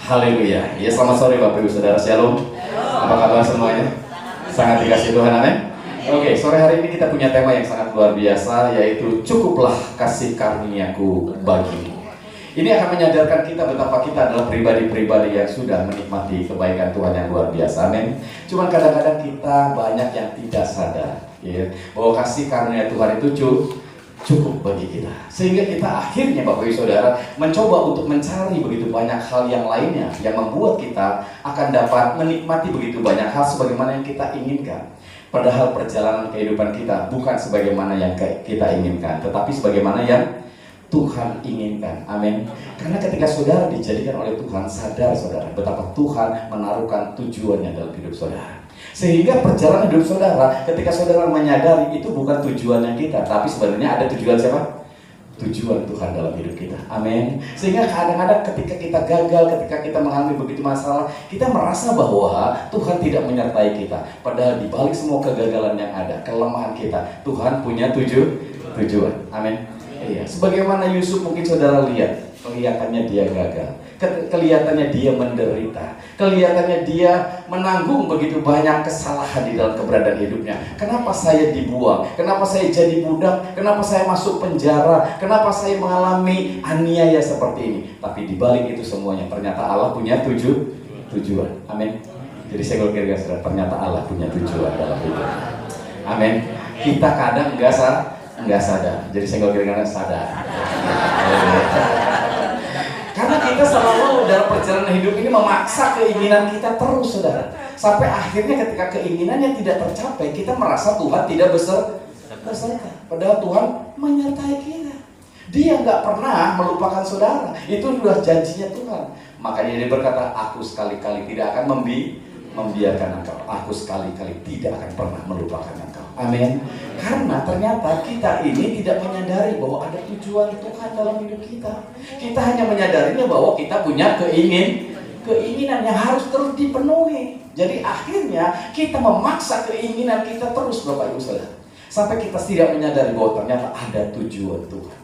Haleluya. Ya, selamat sore Bapak Ibu Saudara. Shalom. Apa kabar semuanya? Sangat dikasihi Tuhan, amin. Oke, sore hari ini kita punya tema yang sangat luar biasa, yaitu cukuplah kasih karuniaku bagimu. Ini akan menyadarkan kita betapa kita adalah pribadi-pribadi yang sudah menikmati kebaikan Tuhan yang luar biasa, amin. Cuman kadang-kadang kita banyak yang tidak sadar, ya, bahwa kasih karunia Tuhan itu cukup bagi kita, sehingga kita akhirnya Bapak Ibu Saudara mencoba untuk mencari begitu banyak hal yang lainnya yang membuat kita akan dapat menikmati begitu banyak hal sebagaimana yang kita inginkan. Padahal perjalanan kehidupan kita bukan sebagaimana yang kita inginkan, tetapi sebagaimana yang Tuhan inginkan, amin. Karena ketika saudara dijadikan oleh Tuhan, sadar saudara betapa Tuhan menaruhkan tujuannya dalam hidup saudara. Sehingga perjalanan hidup saudara, ketika saudara menyadari itu bukan tujuannya kita, tapi sebenarnya ada tujuan siapa? Tujuan Tuhan dalam hidup kita, amin. Sehingga kadang-kadang ketika kita gagal, ketika kita mengalami begitu masalah, kita merasa bahwa Tuhan tidak menyertai kita. Padahal di balik semua kegagalan yang ada, kelemahan kita, Tuhan punya tujuan, amin. Iya, sebagaimana Yusuf mungkin saudara lihat, kelihatannya dia gagal, kelihatannya dia menderita, kelihatannya dia menanggung begitu banyak kesalahan di dalam keberadaan hidupnya. Kenapa saya dibuang? Kenapa saya jadi budak? Kenapa saya masuk penjara? Kenapa saya mengalami aniaya seperti ini? Tapi di balik itu semuanya ternyata Allah punya tujuan. Amin. Jadi saya kalau kira-kira ternyata Allah punya tujuan dalam hidup. Amin. Kita kadang enggak sadar. Jadi saya kalau kira-kira sadar. Karena kita selalu dalam perjalanan hidup ini memaksa keinginan kita terus, saudara. Sampai akhirnya ketika keinginannya tidak tercapai, kita merasa Tuhan tidak beserta. Padahal Tuhan menyertai kita. Dia nggak pernah melupakan saudara. Itu sudah janjinya Tuhan. Makanya dia berkata, aku sekali-kali tidak akan membiarkan engkau. Aku sekali-kali tidak akan pernah melupakan engkau. Amin. Karena ternyata kita ini tidak menyadari bahwa ada tujuan Tuhan dalam hidup kita. Kita hanya menyadarinya bahwa kita punya keinginan yang harus terus dipenuhi. Jadi akhirnya kita memaksa keinginan kita terus, Bapak Ibu Saudara, sampai kita tidak menyadari bahwa ternyata ada tujuan Tuhan.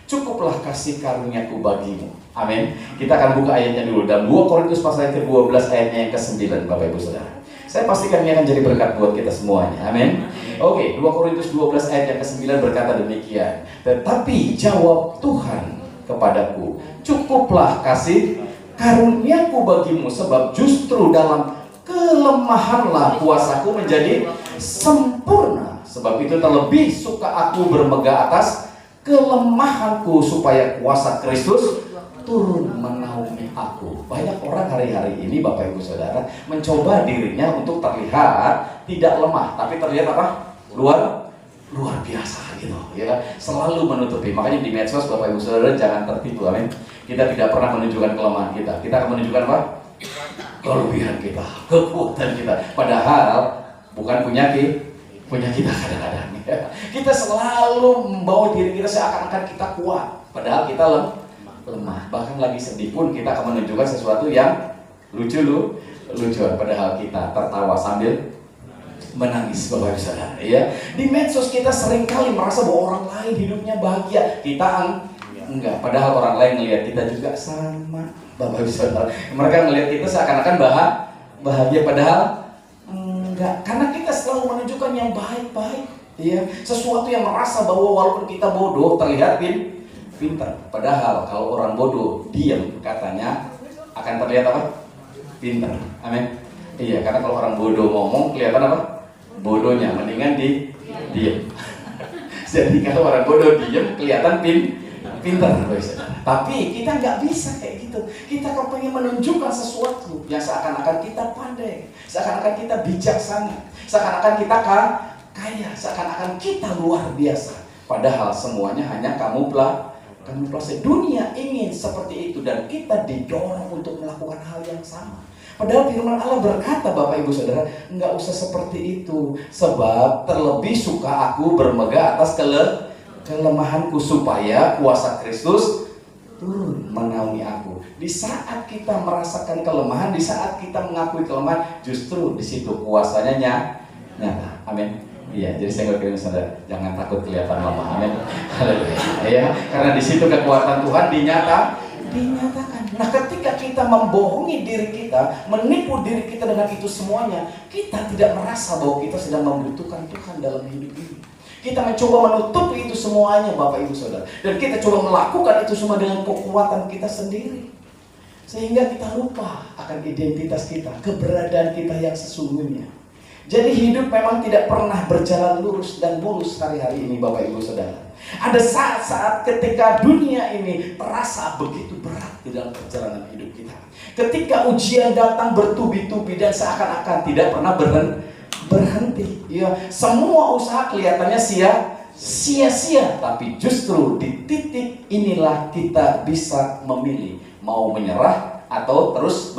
Cukuplah kasih karuniaku bagimu. Amin. Kita akan buka ayatnya dulu dalam 2 Korintus pasal yang ke-12 ayatnya yang ke-9, Bapak Ibu Saudara. Saya pastikan ini akan jadi berkat buat kita semuanya. Amin. Oke, 2 Korintus 12 ayat yang ke-9 berkata demikian. Tetapi jawab Tuhan kepadaku, cukuplah kasih karuniaku bagimu, sebab justru dalam kelemahanlah kuasaku menjadi sempurna. Sebab itu terlebih suka aku bermegah atas kelemahanku, supaya kuasa Kristus turun menaungi aku. Banyak orang hari-hari ini, Bapak Ibu Saudara, mencoba dirinya untuk terlihat tidak lemah, tapi terlihat apa? Luar biasa gitu, ya. Selalu menutupi. Makanya di medsos, Bapak Ibu Saudara, jangan tertipu, amin. Kita tidak pernah menunjukkan kelemahan kita. Kita akan menunjukkan apa? Kelebihan kita, kekuatan kita. Padahal bukan punya kita kadang-kadang. Ya. Kita selalu membawa diri kita seakan-akan kita kuat, padahal kita lemah. Bahkan lagi sedih pun kita akan menunjukkan sesuatu yang lucuan, padahal kita tertawa sambil menangis, Bapak Ibu Saudara, ya. Di medsos kita seringkali merasa bahwa orang lain hidupnya bahagia, kita enggak. Padahal orang lain melihat kita juga sama, Bapak Ibu Saudara. Mereka melihat kita seakan-akan bahagia, padahal enggak. Karena kita selalu menunjukkan yang baik-baik, ya. Sesuatu yang merasa bahwa walaupun kita bodoh terlihat pintar. Padahal kalau orang bodoh diam, katanya akan terlihat apa? Pintar. Amin. Iya, karena kalau orang bodoh ngomong kelihatan apa? Bodohnya. Mendingan diam. Jadi kalau orang bodoh diam kelihatan pintar. Tapi kita nggak bisa kayak gitu. Kita kalau pengen menunjukkan sesuatu yang seakan-akan kita pandai, seakan-akan kita bijaksana, seakan-akan kita kaya, seakan-akan kita luar biasa. Padahal semuanya hanya kamuflase. Dunia ingin seperti itu dan kita didorong untuk melakukan hal yang sama. Padahal firman Allah berkata, Bapak Ibu Saudara, enggak usah seperti itu. Sebab terlebih suka aku bermegah atas kelemahanku, supaya kuasa Kristus turun menaungi aku. Di saat kita merasakan kelemahan, di saat kita mengakui kelemahan, justru di situ kuasanya nyata. Amin. Iya, jadi saya nggak saudara, jangan takut kelihatan lemah, amin. Ya, karena di situ kekuatan Tuhan dinyatakan. Nah, ketika kita kita membohongi diri kita, menipu diri kita dengan itu semuanya, kita tidak merasa bahwa kita sedang membutuhkan Tuhan dalam hidup ini. Kita mencoba menutupi itu semuanya, Bapak Ibu Saudara. Dan kita coba melakukan itu semua dengan kekuatan kita sendiri. Sehingga kita lupa akan identitas kita, keberadaan kita yang sesungguhnya. Jadi hidup memang tidak pernah berjalan lurus dan mulus hari-hari ini, Bapak Ibu Saudara. Ada saat-saat ketika dunia ini terasa begitu berat di dalam perjalanan hidup kita. Ketika ujian datang bertubi-tubi dan seakan-akan tidak pernah berhenti. Ya, semua usaha kelihatannya sia-sia, tapi justru di titik inilah kita bisa memilih mau menyerah atau terus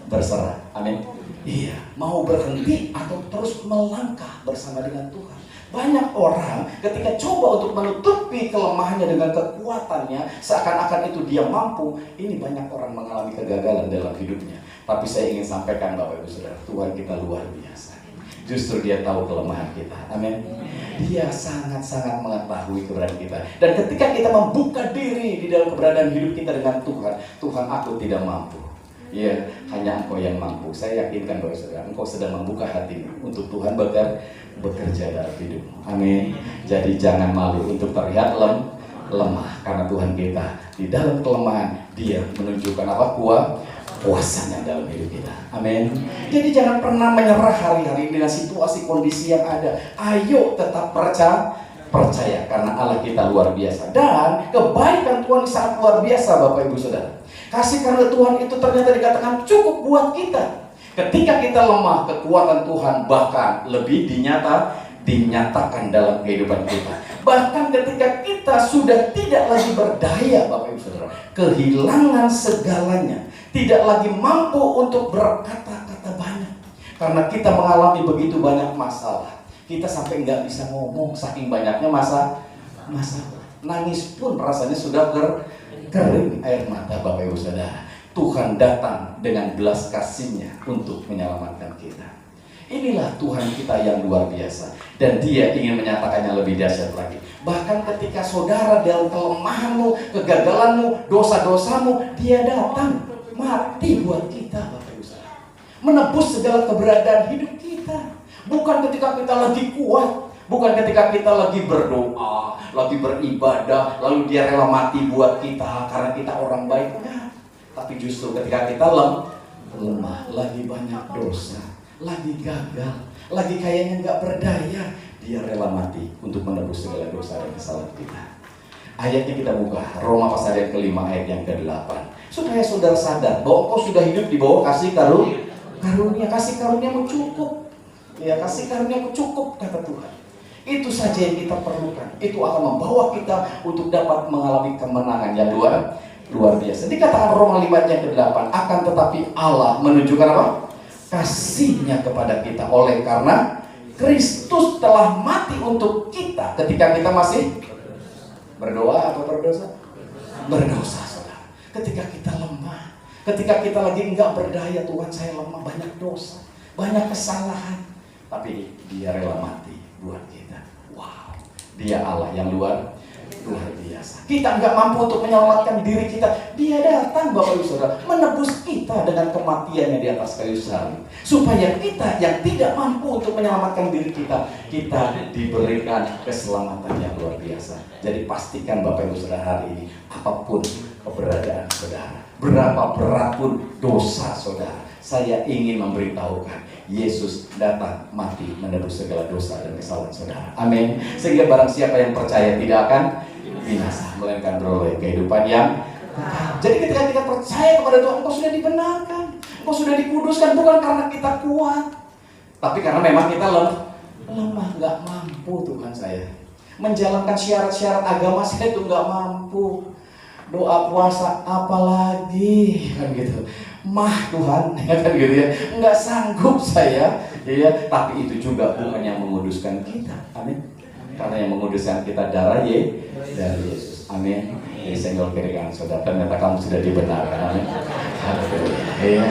berserah. Amin. Iya, mau berhenti atau terus melangkah bersama dengan Tuhan. Banyak orang ketika coba untuk menutupi kelemahannya dengan kekuatannya, seakan-akan itu dia mampu. Ini banyak orang mengalami kegagalan dalam hidupnya. Tapi saya ingin sampaikan, Bapak Ibu Saudara, Tuhan kita luar biasa. Justru dia tahu kelemahan kita. Amin. Dia sangat-sangat mengetahui keberadaan kita. Dan ketika kita membuka diri di dalam keberadaan hidup kita dengan Tuhan, Tuhan, aku tidak mampu. Ya, hanya Engkau yang mampu. Saya yakinkan Bapak Saudara, Engkau sedang membuka hatimu untuk Tuhan bekerja dalam hidupmu. Amin. Jadi jangan malu untuk terlihat lemah, karena Tuhan kita di dalam kelemahan Dia menunjukkan apa? Kuasanya dalam hidup kita. Amin. Jadi jangan pernah menyerah hari-hari ini dengan situasi kondisi yang ada. Ayo tetap percaya karena Allah kita luar biasa. Dan kebaikan Tuhan sangat luar biasa, Bapak Ibu Saudara. Kasih karena Tuhan itu ternyata dikatakan cukup buat kita. Ketika kita lemah, kekuatan Tuhan bahkan lebih dinyatakan dalam kehidupan kita. Bahkan ketika kita sudah tidak lagi berdaya, Bapak Ibu Saudara, kehilangan segalanya, tidak lagi mampu untuk berkata-kata banyak, karena kita mengalami begitu banyak masalah. Kita sampai nggak bisa ngomong saking banyaknya masalah. Nangis pun rasanya sudah kering air mata, Bapak Ibu Saudara. Tuhan datang dengan belas kasih-Nya untuk menyelamatkan kita. Inilah Tuhan kita yang luar biasa. Dan Dia ingin menyatakannya lebih dahsyat lagi. Bahkan ketika saudara dalam kelemahanmu, kegagalanmu, dosa-dosamu, Dia datang mati buat kita, Bapak Ibu Saudara. Menebus segala keberadaan hidup kita. Bukan ketika kita lagi kuat, bukan ketika kita lagi berdoa, lagi beribadah, lalu Dia rela mati buat kita karena kita orang baik. Nah, tapi justru ketika kita lemah, lagi banyak dosa, lagi gagal, lagi kayaknya nggak berdaya, Dia rela mati untuk menebus segala dosa dan kesalahan kita. Ayatnya kita buka, Roma pasal yang kelima ayat yang ke-8. Supaya saudara sadar bahwa engkau sudah hidup di bawah kasih karunia. Kasih karuniamu cukup. Ya, kasih karuniamu cukup, kata Tuhan. Itu saja yang kita perlukan. Itu akan membawa kita untuk dapat mengalami kemenangan yang luar biasa. Dikatakan Roma 5 ayat yang ke-8, akan tetapi Allah menunjukkan apa? Kasih-Nya kepada kita oleh karena Kristus telah mati untuk kita ketika kita masih berdoa atau berdosa? Berdosa, saudara. Ketika kita lemah, ketika kita lagi enggak berdaya, Tuhan saya lemah, banyak dosa, banyak kesalahan, tapi Dia rela mati buat kita. Wow, Dia Allah yang luar biasa. Kita nggak mampu untuk menyelamatkan diri kita. Dia datang, Bapak Ibu Saudara, menebus kita dengan kematiannya di atas kayu salib, supaya kita yang tidak mampu untuk menyelamatkan diri kita diberikan keselamatan yang luar biasa. Jadi pastikan, Bapak Ibu Saudara, hari ini apapun keberadaan saudara, berapa berat pun dosa saudara, saya ingin memberitahukan Yesus datang mati menebus segala dosa dan kesalahan saudara. Amin. Sehingga barang siapa yang percaya tidak akan binasa, melainkan beroleh kehidupan yang kekal. Jadi ketika kita percaya kepada Tuhan, engkau sudah dibenarkan, engkau sudah dikuduskan, bukan karena kita kuat, tapi karena memang kita lemah, nggak mampu. Tuhan saya menjalankan syarat-syarat agama saya itu nggak mampu. Doa puasa apalagi, kan gitu. Tuhan, ya kan gitu ya, nggak sanggup saya, ya. Tapi itu juga bukan yang menguduskan kita, amin. Karena yang menguduskan kita darah dari Yesus, amin. Jadi senggol kiri kanan saudara, ternyata kamu sudah dibenarkan, amin. Ya.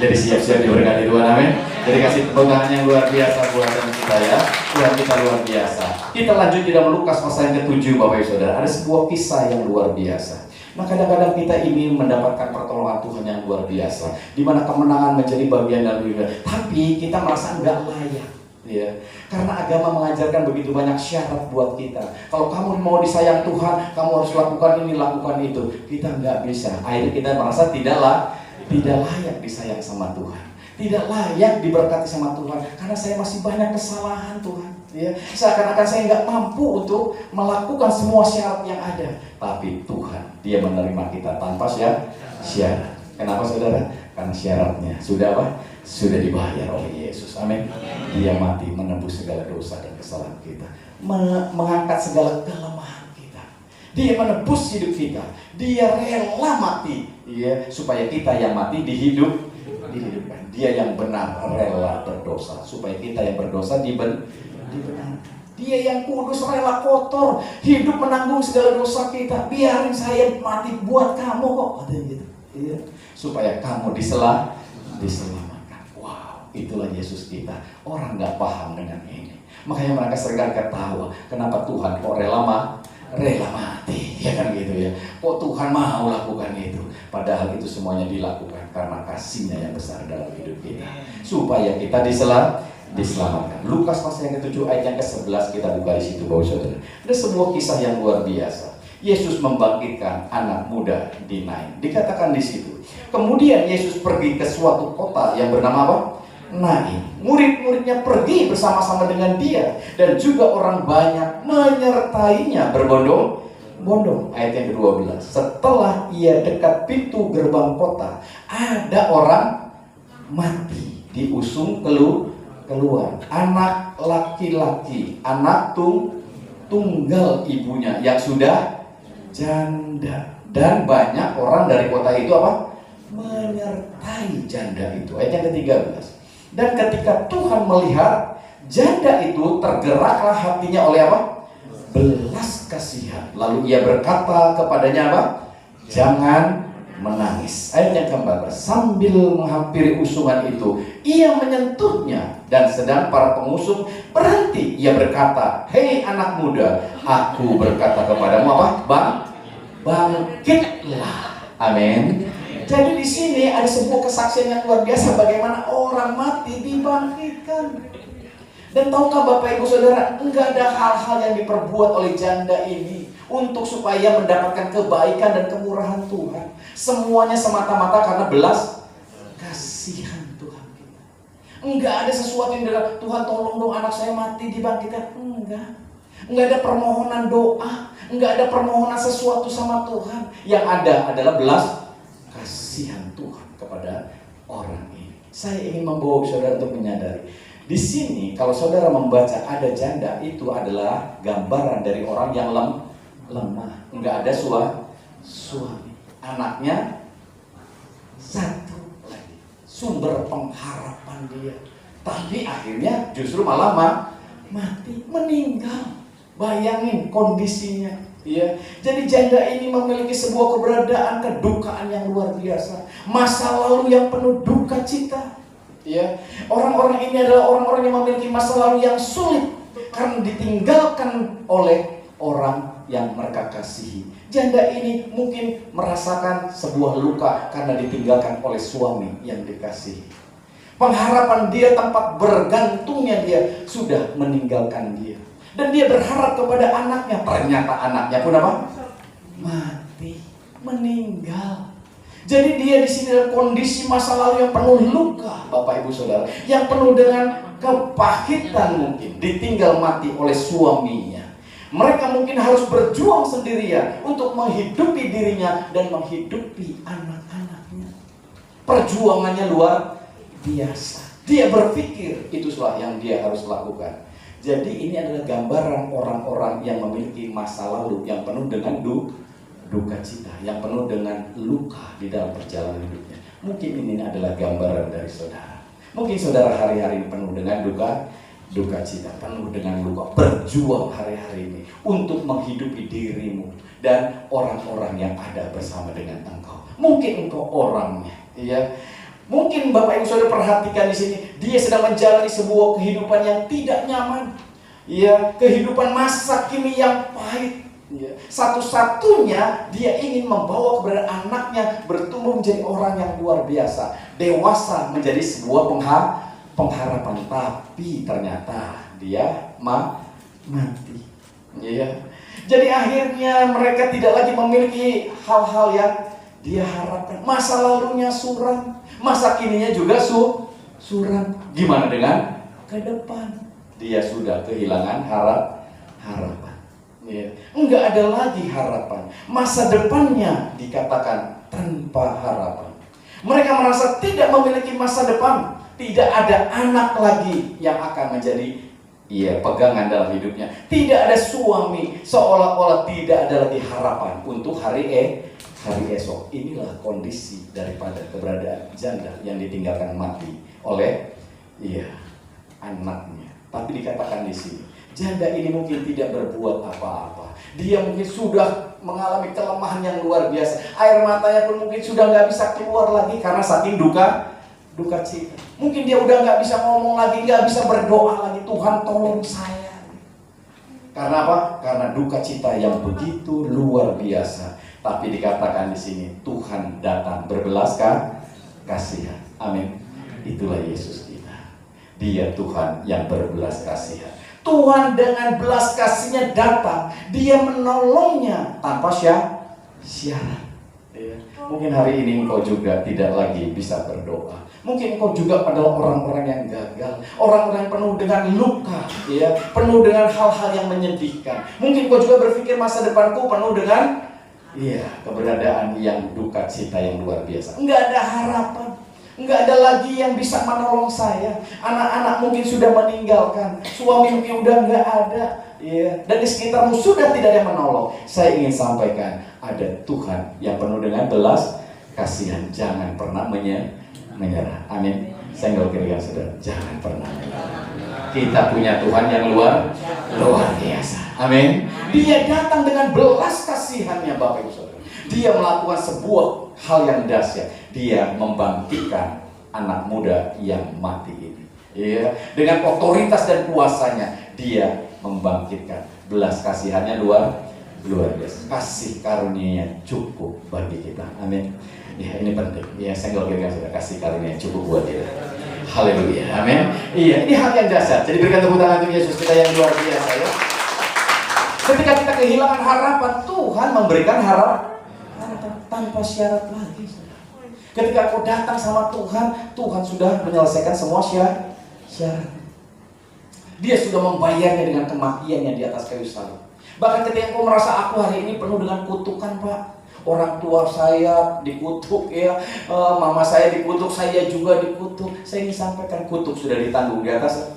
Jadi siap-siap diberkati Tuhan, amin. Jadi kasih tepuk tangan yang luar biasa buat kita ya, Tuhan kita luar biasa. Kita lanjut di dalam Lukas pasal yang ke-7, Bapak Ibu Saudara. Ada sebuah kisah yang luar biasa. Nah, kadang-kadang kita ingin mendapatkan pertolongan Tuhan yang luar biasa, di mana kemenangan menjadi bagian dari kita, tapi kita merasa nggak layak, ya. Karena agama mengajarkan begitu banyak syarat buat kita. Kalau kamu mau disayang Tuhan, kamu harus lakukan ini, lakukan itu. Kita nggak bisa. Akhirnya kita merasa tidak layak disayang sama Tuhan, tidak layak diberkati sama Tuhan, karena saya masih banyak kesalahan Tuhan. Ya, seakan-akan saya nggak mampu untuk melakukan semua syarat yang ada. Tapi Tuhan, Dia menerima kita tanpa syarat. Kenapa saudara? Karena syaratnya sudah apa? Sudah dibayar oleh Yesus. Amin. Dia mati menebus segala dosa dan kesalahan kita, mengangkat segala kelemahan kita. Dia menebus hidup kita. Dia rela mati, ya, supaya kita yang mati dihidupkan. Dia yang benar rela berdosa supaya kita yang berdosa dibenarkan. Dia yang kudus rela kotor, hidup menanggung segala dosa kita. Biarin saya mati buat kamu kok, katanya gitu. Iya. Supaya kamu diselamatkan. Wow, itulah Yesus kita. Orang nggak paham dengan ini, makanya mereka sering ketawa. Kenapa Tuhan kok rela mati, ya kan gitu ya? Kok Tuhan mau lakukan itu? Padahal itu semuanya dilakukan karena kasih-Nya yang besar dalam hidup kita, supaya kita diselamatkan. Lukas pasal yang ke-7 ayat yang ke-11 kita buka di situ, Bapak Saudara. Ada sebuah kisah yang luar biasa. Yesus membangkitkan anak muda di Nain. Dikatakan di situ. Kemudian Yesus pergi ke suatu kota yang bernama apa? Nain. Murid-muridnya pergi bersama-sama dengan Dia, dan juga orang banyak menyertainya berbondong-bondong. Ayat yang ke-12. Setelah Ia dekat pintu gerbang kota, ada orang mati diusung keluar. Anak laki-laki, anak tunggal ibunya yang sudah janda. Dan banyak orang dari kota itu apa? Menyertai janda itu. Ayat yang ke-13. Dan ketika Tuhan melihat janda itu, tergeraklah hatinya oleh apa? Belas kasihan. Lalu Ia berkata kepadanya apa? Jangan menangis. Ayat yang ke-14. Sambil menghampiri usungan itu, Ia menyentuhnya, dan sedang para pengusung berhenti, Ia berkata, hei anak muda, aku berkata kepadamu apa? Bangkitlah. Amin. Jadi di sini ada sebuah kesaksian yang luar biasa, bagaimana orang mati dibangkitkan. Dan tahukah Bapak Ibu Saudara, enggak ada hal-hal yang diperbuat oleh janda ini untuk supaya mendapatkan kebaikan dan kemurahan Tuhan. Semuanya semata-mata karena belas kasihan Tuhan kita. Enggak ada sesuatu yang bilang, Tuhan tolong dong anak saya mati dibangkitkan. Enggak ada permohonan doa, enggak ada permohonan sesuatu sama Tuhan. Yang ada adalah belas kasihan Tuhan kepada orang ini. Saya ingin membawa saudara untuk menyadari, di sini kalau saudara membaca ada janda, itu adalah gambaran dari orang yang lemah, enggak ada suami. Anaknya satu lagi, sumber pengharapan dia. Tapi akhirnya justru malah mati, meninggal. Bayangin kondisinya, ya. Jadi janda ini memiliki sebuah keberadaan, kedukaan yang luar biasa, masa lalu yang penuh duka cita, ya. Orang-orang ini adalah orang-orang yang memiliki masa lalu yang sulit karena ditinggalkan oleh orang yang mereka kasihi. Janda ini mungkin merasakan sebuah luka karena ditinggalkan oleh suami yang dikasihi. Pengharapan dia, tempat bergantungnya dia sudah meninggalkan dia. Dan dia berharap kepada anaknya. Ternyata anaknya pun apa? Mati, meninggal. Jadi dia di sini dalam kondisi masa lalu yang penuh luka, Bapak Ibu Saudara, yang penuh dengan kepahitan mungkin, ditinggal mati oleh suaminya. Mereka mungkin harus berjuang sendirian untuk menghidupi dirinya dan menghidupi anak-anaknya. Perjuangannya luar biasa. Dia berpikir itulah yang dia harus lakukan. Jadi ini adalah gambaran orang-orang yang memiliki masa lalu yang penuh dengan duka cita, yang penuh dengan luka di dalam perjalanan hidupnya. Mungkin ini adalah gambaran dari saudara. Mungkin saudara hari-hari ini penuh dengan duka cita, penuh dengan luka, berjuang hari-hari ini untuk menghidupi dirimu dan orang-orang yang ada bersama dengan engkau. Mungkin engkau orangnya, ya. Mungkin Bapak Ibu Saudara perhatikan di sini, dia sedang menjalani sebuah kehidupan yang tidak nyaman, ya, kehidupan masa kini yang pahit. Ya. Satu-satunya dia ingin membawa kepada anaknya bertumbuh menjadi orang yang luar biasa, dewasa menjadi sebuah pengharapan. Tapi ternyata dia mati. Ya. Jadi akhirnya mereka tidak lagi memiliki hal-hal yang dia harapkan. Masa lalunya suram, masa kininya juga suram. Gimana dengan ke depan? Dia sudah kehilangan harapan. Ya. Enggak ada lagi harapan. Masa depannya dikatakan tanpa harapan. Mereka merasa tidak memiliki masa depan. Tidak ada anak lagi yang akan menjadi pegangan dalam hidupnya. Tidak ada suami. Seolah-olah tidak ada lagi harapan untuk hari esok. Inilah kondisi daripada keberadaan janda yang ditinggalkan mati oleh anaknya. Tapi dikatakan di sini, janda ini mungkin tidak berbuat apa-apa. Dia mungkin sudah mengalami kelemahan yang luar biasa. Air matanya pun mungkin sudah nggak bisa keluar lagi karena saking duka cita. Mungkin dia udah nggak bisa ngomong lagi, nggak bisa berdoa lagi. Tuhan tolong saya. Karena apa? Karena duka cita yang begitu luar biasa. Tapi dikatakan di sini, Tuhan datang berbelas kasihan. Amin. Itulah Yesus kita. Dia Tuhan yang berbelas kasihan. Tuhan dengan belas kasihnya datang. Dia menolongnya tanpa syarat. Mungkin hari ini engkau juga tidak lagi bisa berdoa. Mungkin engkau juga adalah orang-orang yang gagal, orang-orang yang penuh dengan luka, penuh dengan hal-hal yang menyedihkan. Mungkin engkau juga berpikir masa depanku penuh dengan keberadaan yang duka cita yang luar biasa. Enggak ada harapan. Enggak ada lagi yang bisa menolong saya. Anak-anak mungkin sudah meninggalkan, suami mungkin udah enggak ada, dan di sekitarmu sudah tidak ada yang menolong. Saya ingin sampaikan, ada Tuhan yang penuh dengan belas kasihan. Jangan pernah menyerah. Amin. Saya nggak kira saudara, jangan pernah menyerah. Kita punya Tuhan yang luar biasa. Amin. Dia datang dengan belas kasihannya, Bapak Ibu Saudara. Dia melakukan sebuah hal yang dahsyat. Dia membangkitkan anak muda yang mati ini. Dengan otoritas dan kuasanya, dia membangkitkan. Belas kasihannya luar biasa. Kasih karunia cukup bagi kita. Amin. Ini penting. Saya nggak kira sudah kasih karunia cukup buat kita. Haleluya. Amin. Ini hal yang dasar. Jadi berikan tepuk tangan untuk Yesus kita yang luar biasa ya. Ketika kita kehilangan harapan, Tuhan memberikan harapan tanpa syarat lagi. Ketika kau datang sama Tuhan, Tuhan sudah menyelesaikan semua syarat. Dia sudah membayarnya dengan kematiannya di atas kayu salib. Bahkan ketika kau merasa aku hari ini penuh dengan kutukan, Pak. Orang tua saya dikutuk mama saya dikutuk, saya juga dikutuk. Saya ingin sampaikan, kutuk sudah ditanggung di atas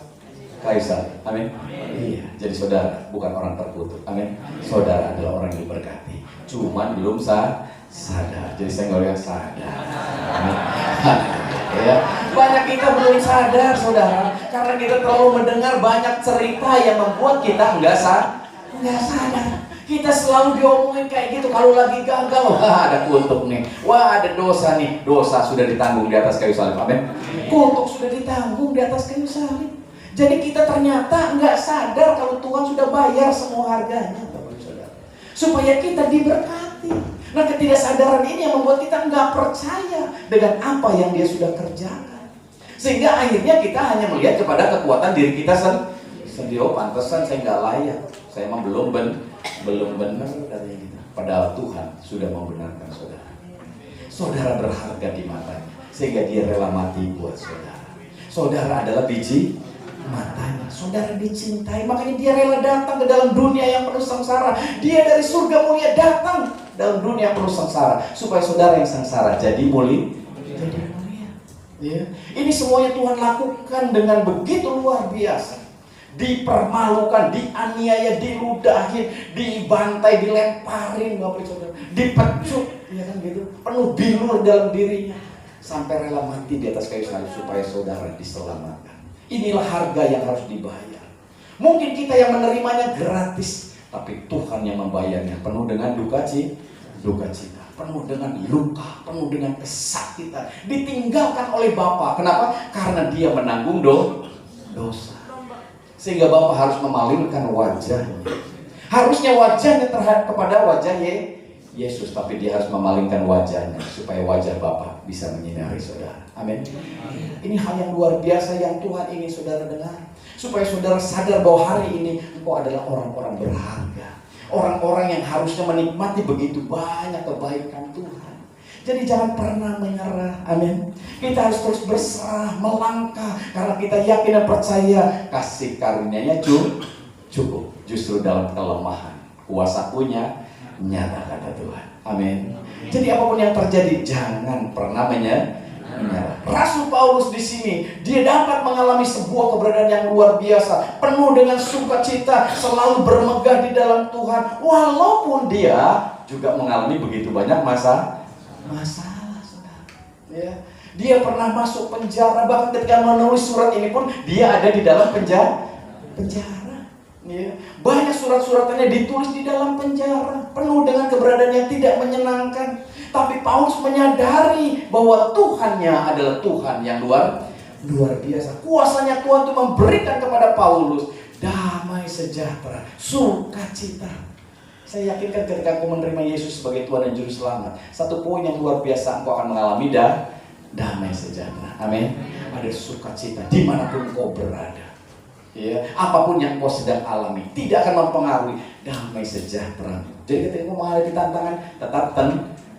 kayu salib. Amin. Jadi saudara bukan orang terkutuk. Amin. Saudara adalah orang yang diberkati. Cuman belum sadar. Jadi saya nggak sadar. Banyak kita belum sadar, saudara, karena kita terlalu mendengar banyak cerita yang membuat kita nggak sadar. Kita selalu diomongin kayak gitu. Kalau lagi gagal, wah ada kutuk nih, wah ada dosa nih. Dosa sudah ditanggung di atas kayu salib. Amin. Kutuk sudah ditanggung di atas kayu salib. Jadi kita ternyata nggak sadar kalau Tuhan sudah bayar semua harganya, saudara, supaya kita diberkati. Nah, ketidaksadaran ini yang membuat kita nggak percaya dengan apa yang Dia sudah kerjakan, sehingga akhirnya kita hanya melihat kepada kekuatan diri kita sendiri. Oh, pantesan saya nggak layak, saya emang belum benar dari kita. Padahal Tuhan sudah membenarkan saudara. Saudara berharga di matanya, sehingga Dia rela mati buat saudara. Saudara adalah biji matanya. Saudara dicintai, makanya Dia rela datang ke dalam dunia yang penuh sengsara. Dia dari surga mulia datang dalam dunia yang penuh sengsara, supaya saudara yang sengsara jadi mulia. Ini semuanya Tuhan lakukan dengan begitu luar biasa. Dipermalukan, dianiaya, diludahin, dibantai, dilemparin, Bapak Saudara, dipecut, gitu, penuh bilur dalam dirinya, sampai rela mati di atas kayu salib supaya saudara diselamatkan. Inilah harga yang harus dibayar. Mungkin kita yang menerimanya gratis, tapi Tuhan yang membayarnya penuh dengan duka cita, penuh dengan luka, penuh dengan kesakitan, ditinggalkan oleh Bapa. Kenapa? Karena Dia menanggung dosa. Sehingga Bapa harus memalingkan wajahnya. Harusnya wajahnya terhadap kepada wajah Yesus, tapi dia harus memalingkan wajahnya supaya wajah Bapa bisa menyinari saudara. Amin. Ini hal yang luar biasa yang Tuhan ingin saudara dengar, supaya saudara sadar bahwa hari ini engkau adalah orang-orang berharga, orang-orang yang harusnya menikmati begitu banyak kebaikan Tuhan. Jadi jangan pernah menyerah. Amin. Kita harus terus berserah, melangkah, karena kita yakin dan percaya kasih karunia-Nya cukup. Justru dalam kelemahan kuasa punya nyata, kata Tuhan. Amin. Jadi apapun yang terjadi, jangan pernah menyerah. Rasul Paulus di sini, dia dapat mengalami sebuah keberadaan yang luar biasa, penuh dengan sukacita, selalu bermegah di dalam Tuhan, walaupun dia juga mengalami begitu banyak masalah, saudara. Ya. Dia pernah masuk penjara, bahkan ketika menulis surat ini pun dia ada di dalam penjara. Ya. Banyak surat-suratannya ditulis di dalam penjara, penuh dengan keberadaan yang tidak menyenangkan. Tapi Paulus menyadari bahwa Tuhannya adalah Tuhan yang luar biasa. Kuasanya Tuhan itu memberikan kepada Paulus damai sejahtera, sukacita. Saya yakinkan ketika engkau menerima Yesus sebagai Tuhan dan Juru Selamat, satu poin yang luar biasa, engkau akan mengalami damai sejahtera. Amin. Ada sukacita dimanapun engkau berada. Ya, apapun yang kau sedang alami tidak akan mempengaruhi damai sejahtera. Jadi ketika kau menghadapi tantangan, tetap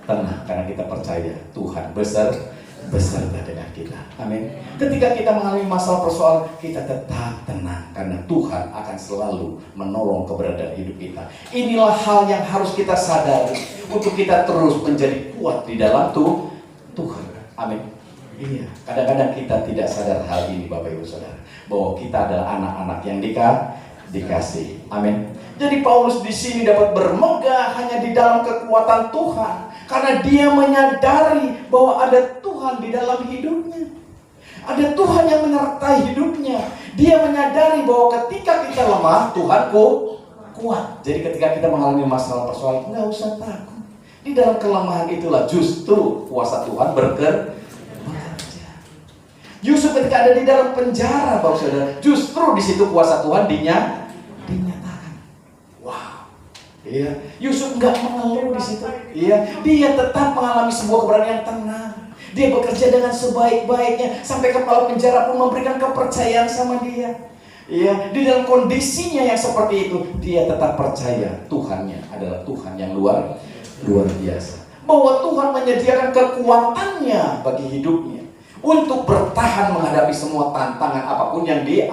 tenang, karena kita percaya Tuhan beserta dengan kita. Amin. Ketika kita mengalami masalah persoalan, kita tetap tenang, karena Tuhan akan selalu menolong keberadaan hidup kita. Inilah hal yang harus kita sadari untuk kita terus menjadi kuat di dalam Tuhan. Amin. Iya, kadang-kadang kita tidak sadar hal ini, Bapak Ibu Saudara, bahwa kita adalah anak-anak yang dikasih. Amin. Jadi Paulus di sini dapat bermegah hanya di dalam kekuatan Tuhan, karena dia menyadari bahwa ada Tuhan di dalam hidupnya. Ada Tuhan yang menyertai hidupnya. Dia menyadari bahwa ketika kita lemah, Tuhan kuat. Jadi ketika kita mengalami masalah persoalan, nggak usah takut. Di dalam kelemahan itulah justru kuasa Tuhan bekerja. Yusuf ketika ada di dalam penjara, Bapak Saudara, justru di situ kuasa Tuhan dinyatakan. Wow. Iya, Yusuf nggak mengeluh di situ. Iya, dia tetap mengalami sebuah keberadaan yang tenang. Dia bekerja dengan sebaik-baiknya, sampai kepala penjara pun memberikan kepercayaan sama dia. Iya, di dalam kondisinya yang seperti itu, dia tetap percaya Tuhannya adalah Tuhan yang luar biasa. Bahwa Tuhan menyediakan kekuatannya bagi hidupnya untuk bertahan menghadapi semua tantangan apapun yang dia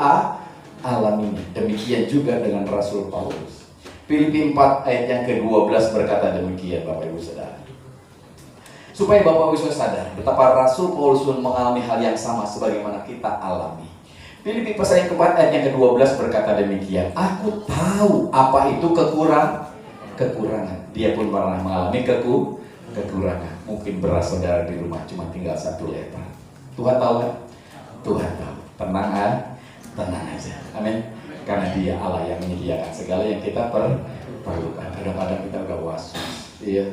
alami. Demikian juga dengan Rasul Paulus. Filipi 4 ayat yang ke-12 berkata demikian, Bapak Ibu Saudara. Supaya Bapak Ibu sadar betapa Rasul Paulus pun mengalami hal yang sama sebagaimana kita alami. Filipi pasal yang ke-4 ayat yang ke-12 berkata demikian. Aku tahu apa itu kekurangan. Dia pun pernah mengalami kekurangan. Mungkin beras saudara di rumah cuma tinggal 1 liter. Tuhan tahu kan? Tuhan tahu. Tenang aja. Amin. Karena dia Allah yang menyediakan segala yang kita perlukan. Kadang-kadang kita udah was-was. Iya.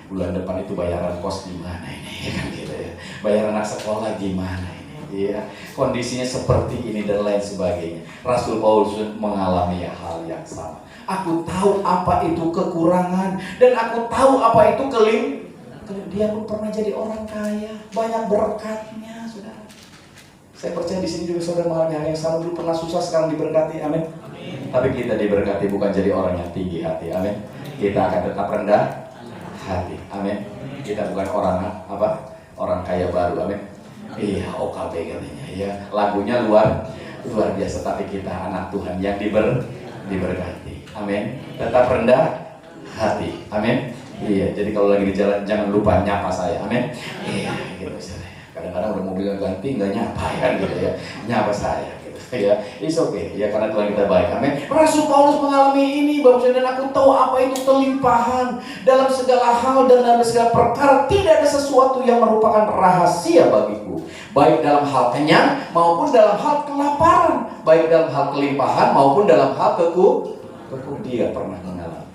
Bulan depan itu bayaran kos gimana ini? Ya kan gitu ya. Bayar anak sekolah gimana ini? Iya. Kondisinya seperti ini dan lain sebagainya. Rasul Paulus mengalami hal yang sama. Aku tahu apa itu kekurangan dan aku tahu apa itu dia pun pernah jadi orang kaya, banyak berkatnya, saudara. Saya percaya di sini juga saudara mengalami hal yang sama. Dulu pernah susah, sekarang diberkati, amin. Tapi kita diberkati bukan jadi orang yang tinggi hati, amin. Kita akan tetap rendah hati, amin. Kita bukan orang kaya baru, amin. Iya, OKB katanya, ya. Lagunya luar biasa, tapi kita anak Tuhan yang diberkati, amin. Tetap rendah hati, amin. Iya, jadi kalau lagi di jalan jangan lupa nyapa saya, amin. Iya, gitu misalnya. Kadang-kadang udah mobil ganti nggak nyapa kan gitu ya, nyapa saya gitu ya. It's okay, ya karena Tuhan kita baik, amin. Rasul Paulus mengalami ini, Bapak dan aku tahu apa itu kelimpahan dalam segala hal dan dalam segala perkara. Tidak ada sesuatu yang merupakan rahasia bagiku, baik dalam hal kenyang maupun dalam hal kelaparan, baik dalam hal kelimpahan maupun dalam hal dia pernah mengalami.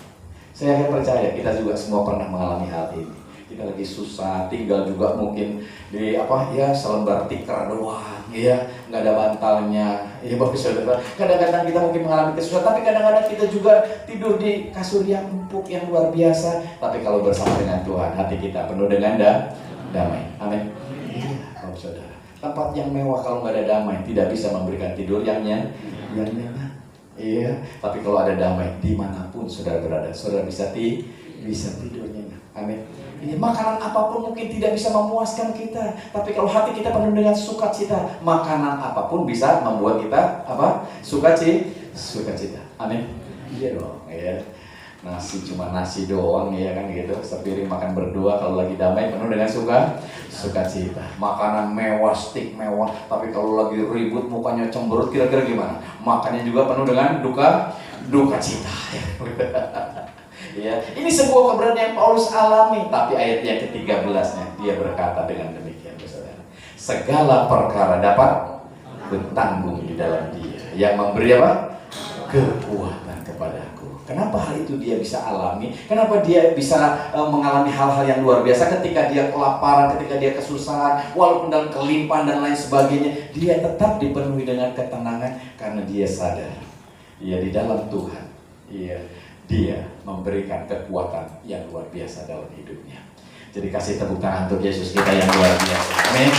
Saya akan percaya kita juga semua pernah mengalami hal ini. kita lagi susah, tinggal juga mungkin di selembar tikar doang, ya, nggak ada bantalnya, ya Bapak Saudara. Kadang-kadang kita mungkin mengalami kesusahan, tapi kadang-kadang kita juga tidur di kasur yang empuk yang luar biasa. Tapi kalau bersama dengan Tuhan, hati kita penuh dengan damai. Amin. Iya, Bapak Saudara. Tempat yang mewah kalau nggak ada damai tidak bisa memberikan tidur yang nyaman. Iya, tapi kalau ada damai dimanapun saudara berada, saudara bisa tidur nyenyak. Amin. Ini makanan apapun mungkin tidak bisa memuaskan kita, tapi kalau hati kita penuh dengan sukacita, makanan apapun bisa membuat kita sukacita. Amin. Iya dong, ya. Nasi cuma nasi doang, ya kan gitu. Sepiring makan berdua kalau lagi damai penuh dengan sukacita. Makanan mewah, steak mewah, tapi kalau lagi ribut mukanya cemberut, kira-kira gimana? Makannya juga penuh dengan duka cita. Ya, ini sebuah keberanian yang Paulus alami. Tapi ayat yang ke-13-nya dia berkata dengan demikian, saudara. Segala perkara dapat bertanggung di dalam Dia yang memberi apa? Kekuatan kepadaku. Kenapa hal itu dia bisa alami? Kenapa dia bisa mengalami hal-hal yang luar biasa ketika dia kelaparan, ketika dia kesusahan, walaupun dalam kelimpahan dan lain sebagainya, dia tetap dipenuhi dengan ketenangan karena dia sadar, di dalam Tuhan, dia memberikan kekuatan yang luar biasa dalam hidupnya. Jadi kasih tepuk tangan untuk Yesus kita yang luar biasa. Amin.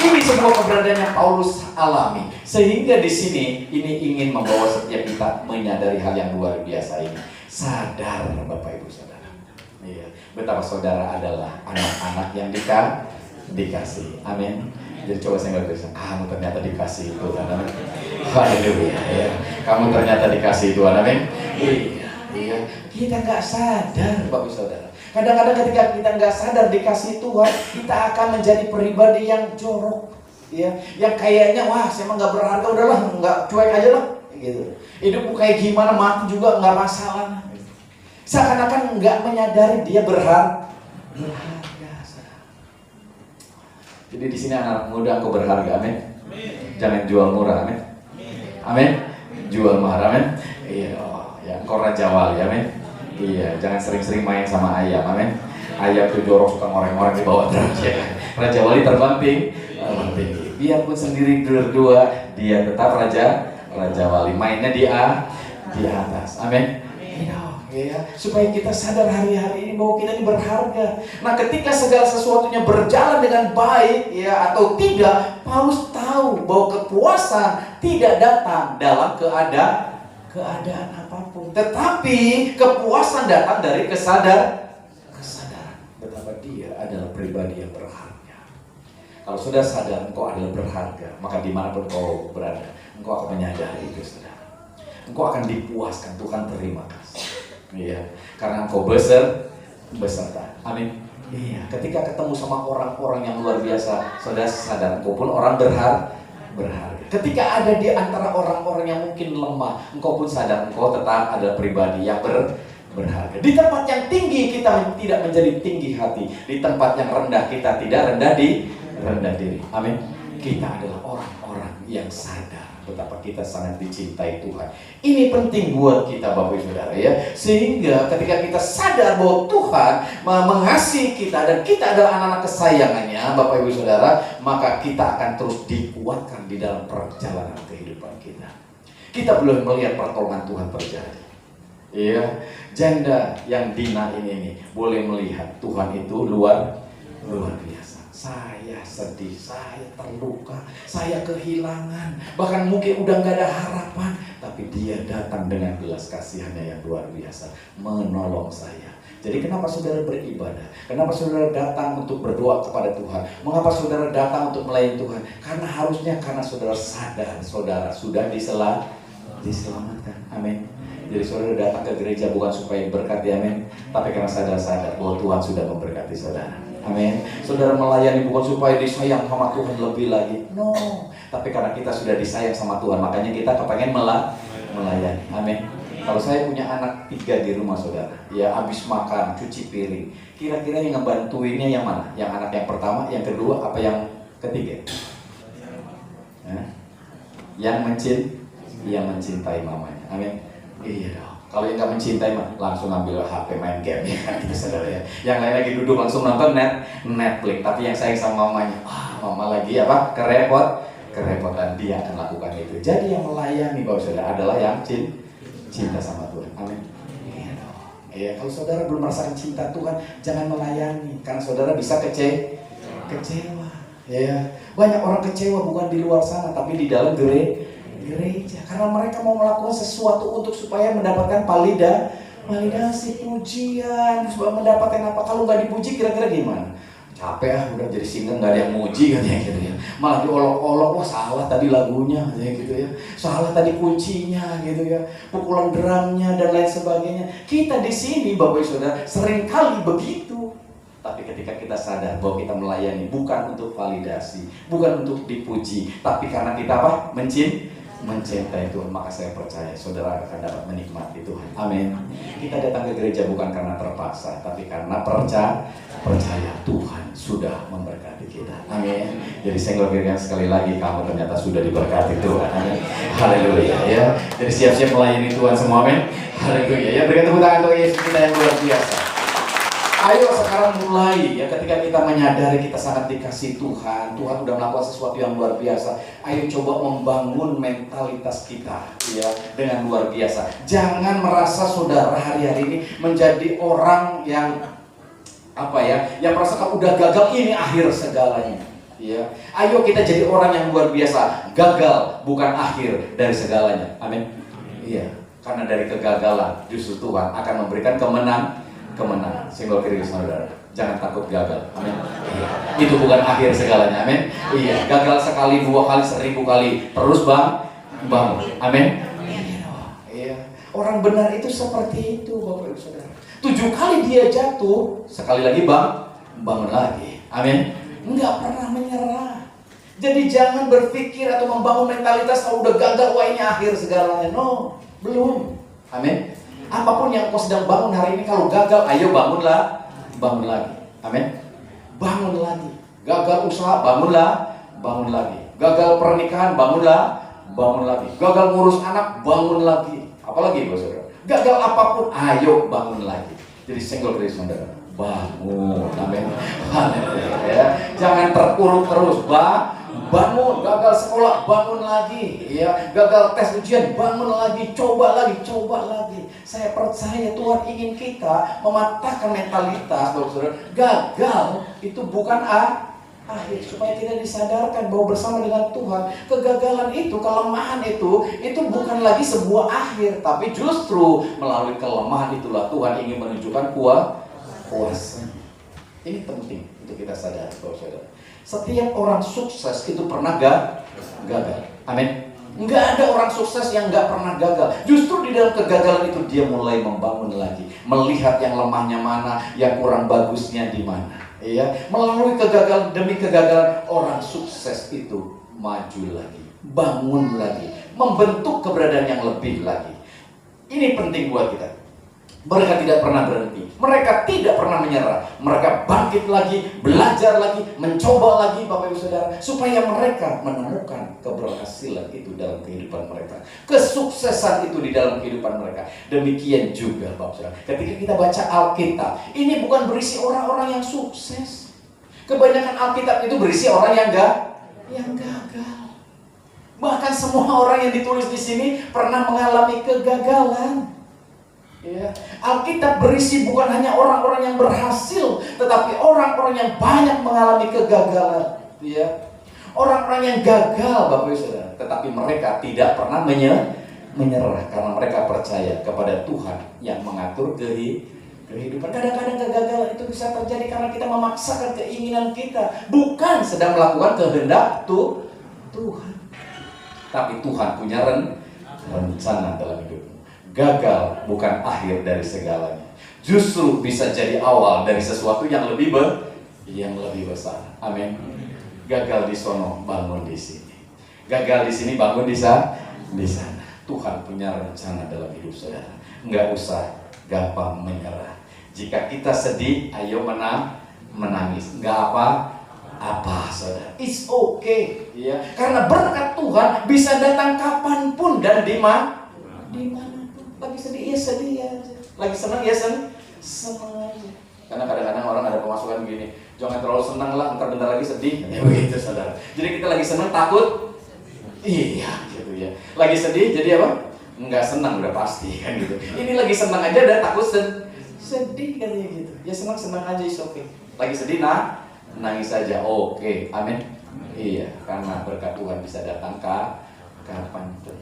Ini sebuah keberadaan yang Paulus alami, sehingga di sini ini ingin membawa setiap kita menyadari hal yang luar biasa ini. Sadar Bapak Ibu Saudara, betapa saudara adalah anak-anak yang dikasih. Amin. Jadi coba saya nggak bisa, kamu ternyata dikasih Tuhan. Amin. Haleluya. Kamu ternyata dikasih Tuhan. Amin. Iya. Kita nggak sadar Bapak Ibu Saudara. Kadang-kadang ketika kita nggak sadar dikasih Tuhan, kita akan menjadi pribadi yang jorok, yang kayaknya saya emang nggak berharga, udahlah nggak, cuek aja lah, gitu. Hidupku kayak gimana, mati juga nggak masalah. Seakan-akan nggak menyadari dia berharga. Jadi di sini anak muda aku berharga, amin. Jangan jual murah, amin. Amin. Jual mahal, amin. Engkau Raja Wali, amin. Jangan sering-sering main sama ayam, amin. Ayam tuh jorok, suka ngoreng-ngoreng di bawah terus, Raja Wali terbang tinggi. Biarpun sendiri berdua, dia tetap Raja Wali. Mainnya di atas, amin. Supaya kita sadar hari-hari ini bahwa kita ini berharga. Nah, ketika segala sesuatunya berjalan dengan baik, atau tidak, Paulus tahu bahwa kepuasan tidak datang dalam keadaan apapun, tetapi kepuasan datang dari kesadaran betapa dia adalah pribadi yang berharga. Kalau sudah sadar engkau adalah berharga, maka dimanapun kau berada, engkau akan menyadari itu, saudara. Engkau akan dipuaskan. Tuhan terima kasih, karena engkau beserta. Amin. Ketika ketemu sama orang-orang yang luar biasa, saudara sadar engkau pun orang berharga. Ketika ada di antara orang-orang yang mungkin lemah, engkau pun sadar engkau tetap adalah pribadi yang berharga. Di tempat yang tinggi kita tidak menjadi tinggi hati, di tempat yang rendah kita tidak rendah diri. Amin. Kita adalah orang-orang yang sadar betapa kita sangat dicintai Tuhan. Ini penting buat kita Bapak Ibu Saudara, sehingga ketika kita sadar bahwa Tuhan mengasihi kita dan kita adalah anak-anak kesayangannya Bapak Ibu Saudara, maka kita akan terus dikuatkan di dalam perjalanan kehidupan kita. Kita belum melihat pertolongan Tuhan terjadi. Janda yang Dina ini boleh melihat Tuhan itu luar biasa. Saya sedih, saya terluka, saya kehilangan, bahkan mungkin udah gak ada harapan, tapi dia datang dengan belas kasihannya yang luar biasa, menolong saya. Jadi kenapa saudara beribadah? Kenapa saudara datang untuk berdoa kepada Tuhan? Mengapa saudara datang untuk melayani Tuhan? Karena saudara sadar, saudara sudah diselamatkan. Amin. Jadi saudara datang ke gereja bukan supaya berkati, amin, tapi karena sadar bahwa Tuhan sudah memberkati saudara. Amin. Saudara melayani bukan supaya disayang sama Tuhan lebih lagi, no, tapi karena kita sudah disayang sama Tuhan, makanya kita kepengen melayani. Amin. Kalau saya punya anak 3 di rumah saudara, habis makan, cuci piring, kira-kira yang ngebantuinnya yang mana? Yang anak yang pertama, yang kedua, apa yang ketiga? Yang mencintai mamanya. Amin. Iya dong. Kalau yang nggak mencintai mah langsung ambil HP main game ya kan gitu saudara ya. Yang lain lagi duduk langsung nonton Netflix. Tapi yang sayang sama mamanya, mama lagi apa? Kerepotan, dia akan lakukan itu. Jadi yang melayani Bapak Saudara adalah yang cinta sama Tuhan. Amin. Iya, kalau saudara belum merasakan cinta Tuhan, jangan melayani karena saudara bisa kecewa. Ya, banyak orang kecewa bukan di luar sana tapi di dalam gereja karena mereka mau melakukan sesuatu untuk supaya mendapatkan validasi, pujian, supaya mendapatkan apa. Kalau nggak dipuji kira-kira gimana? Capek udah jadi singer nggak ada yang muji katanya gitu ya. Malah diolok-olok, wah salah tadi lagunya katanya gitu ya. Salah tadi kuncinya gitu ya. Pukulan drumnya dan lain sebagainya. Kita di sini Bapak Ibu Saudara seringkali begitu. Tapi ketika kita sadar bahwa kita melayani bukan untuk validasi, bukan untuk dipuji, tapi karena kita apa? Mencintai Tuhan, maka saya percaya saudara akan dapat menikmati Tuhan. Amin. Kita datang ke gereja bukan karena terpaksa, tapi karena percaya Tuhan sudah memberkati kita. Amin. Jadi saya ngelogirkan sekali lagi, kamu ternyata sudah diberkati Tuhan. Amin. Haleluya ya. Jadi siap-siap melayani Tuhan semua. Amin. Haleluya ya. Berikan tepuk tangan untuk Yesus kita yang luar biasa. Ayo sekarang mulai ya, ketika kita menyadari kita sangat dikasih Tuhan, Tuhan sudah melakukan sesuatu yang luar biasa. Ayo coba membangun mentalitas kita ya dengan luar biasa. Jangan merasa saudara hari-hari ini menjadi orang yang yang merasa kalau udah gagal ini akhir segalanya. Ya, ayo kita jadi orang yang luar biasa. Gagal bukan akhir dari segalanya. Amin. Iya, karena dari kegagalan justru Tuhan akan memberikan kemenangan. Singgol kiri saudara, jangan takut gagal. Amin. Iya. Itu bukan akhir segalanya. Amin. Iya, gagal sekali, 2 kali, 1000 kali, terus bangun. Amin. Iya. Orang benar itu seperti itu Bapak Ibu Saudara. 7 kali dia jatuh, sekali lagi bangun lagi. Amin. Enggak pernah menyerah. Jadi jangan berpikir atau membangun mentalitas kalau udah gagal, wah ini akhir segalanya. No, belum. Amin. Apapun yang kau sedang bangun hari ini, kalau gagal, ayo bangun lagi. Amin. Bangun lagi. Gagal usaha, bangun lagi. Gagal pernikahan, bangun lagi. Gagal ngurus anak, bangun lagi. Apalagi saudara, gagal apapun, ayo bangun lagi. Jadi single grace saudara, bangun. Amin. Ya. Jangan terpuruk terus, bangun. Gagal sekolah, bangun lagi. Ya, gagal tes ujian, bangun lagi, coba lagi. Saya percaya Tuhan ingin kita mematahkan mentalitas, saudara. Gagal itu bukan akhir, supaya tidak disadarkan bahwa bersama dengan Tuhan, kegagalan itu, kelemahan itu bukan lagi sebuah akhir, tapi justru melalui kelemahan itulah Tuhan ingin menunjukkan kuasa. Ini penting untuk kita sadari, saudara. Setiap orang sukses itu pernah gagal. Amin. Enggak ada orang sukses yang enggak pernah gagal. Justru di dalam kegagalan itu dia mulai membangun lagi, melihat yang lemahnya mana, yang kurang bagusnya di mana. Ya, melalui kegagalan demi kegagalan, orang sukses itu maju lagi, bangun lagi, membentuk keberadaan yang lebih lagi. Ini penting buat kita. Mereka tidak pernah berhenti, mereka tidak pernah menyerah, mereka bangkit lagi, belajar lagi, mencoba lagi Bapak Ibu Saudara, supaya mereka menemukan keberhasilan itu dalam kehidupan mereka, kesuksesan itu di dalam kehidupan mereka. Demikian juga Bapak Saudara, ketika kita baca Alkitab, ini bukan berisi orang-orang yang sukses. Kebanyakan Alkitab itu berisi orang yang gagal. Bahkan semua orang yang ditulis di sini pernah mengalami kegagalan. Ya, Alkitab berisi bukan hanya orang-orang yang berhasil, tetapi orang-orang yang banyak mengalami kegagalan. Ya, orang-orang yang gagal, Bapak Ibu Saudara, tetapi mereka tidak pernah menyerah karena mereka percaya kepada Tuhan yang mengatur kehidupan. Kadang-kadang kegagalan itu bisa terjadi karena kita memaksakan keinginan kita, bukan sedang melakukan kehendak Tuhan. Tapi Tuhan punya rencana dalam hidup. Gagal bukan akhir dari segalanya. Justru bisa jadi awal dari sesuatu yang lebih besar. Amin. Gagal di sono, bangun di sini. Gagal di sini, bangun di sana. Tuhan punya rencana dalam hidup saudara. Enggak usah gampang menyerah. Jika kita sedih, ayo menangis. Enggak apa saudara. It's okay. Ya. Karena berkat Tuhan bisa datang kapanpun dan di mana. Lagi sedih ya sedih aja. Lagi senang ya senang aja. Karena kadang-kadang orang ada pemasukan begini, jangan terlalu senang lah, ntar bentar lagi sedih. Ya begitu saudara. Jadi kita lagi senang takut, iya gitu ya. Lagi sedih jadi apa? Nggak senang udah pasti kan gitu. Ini lagi senang aja udah takut sedih katanya gitu. Ya senang aja is okay. Lagi sedih nangis saja. Oke, amin. Iya, karena berkat Tuhan bisa datang kapan pun.